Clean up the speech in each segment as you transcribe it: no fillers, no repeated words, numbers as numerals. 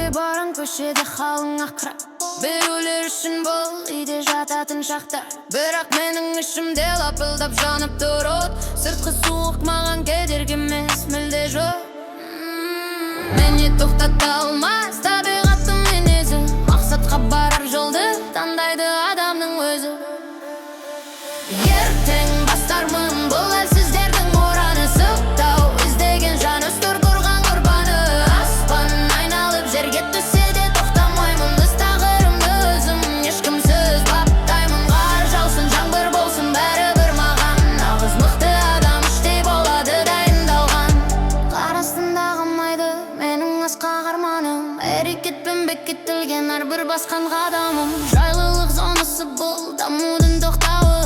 Үйге барам көшеде қалың ақырап, біреулер үшін бұл үйде жататын шақтар. Бірақ менің ішімде лапылдап жанып тұр от. Сыртқы суық маған кедергі емес, мүлде жоқ. Мені тоқтата алмас табиғаттың мінезі, мақсатқа барар жолды таңдайды адамның өзі. Ертең бастармын бұл әлсіздердің ұраны, сылтау іздеген жан үстір құрған құрбаны. Аспан айналып жерге түссе де тоқтамаймын, өз тағдырымды өзім ешкімсіз баптаймын. Қар жаусын, жаңбыр болсын, бәрібір маған. Нағыз мықты адам іштей болады дайындалған. Қар астындағы майды менің асқақ арманым, әрекетпен бекітілген әрбір басқан қадамым. Жайлылық зонасы бұл дамудың тоқтауы,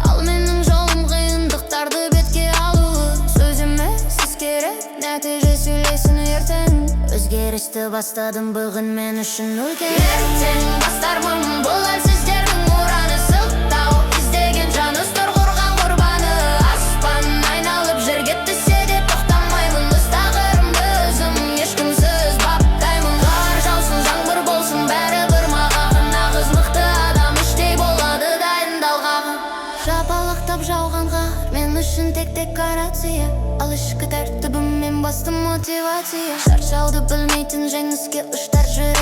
ал менің жолым қиындықтарды бетке алуы. Сөз емес сіз керек, нәтиже сөйлесін ертең. Өзгерісті бастадым бүгін мен үшін үлкен. Ертең бастармын бұл әлсіздердің ұраны, сылтау іздеген жан үстір құрған құрбаны. Аспан айналып жерге түссе де тоқтамаймын, өз тағдырымды өзім ешкімсіз баптаймын. Қар жаусын, жаңбыр болсын, бәрібір маған. Нағыз мықты адам іштей болады дайындалған. Жапалақтап жауған қар мен үшін тек декорация, ал ішкі тәртібім мен басты мотивация. Шаршауды білмейтін жеңіске ұштар жүрек.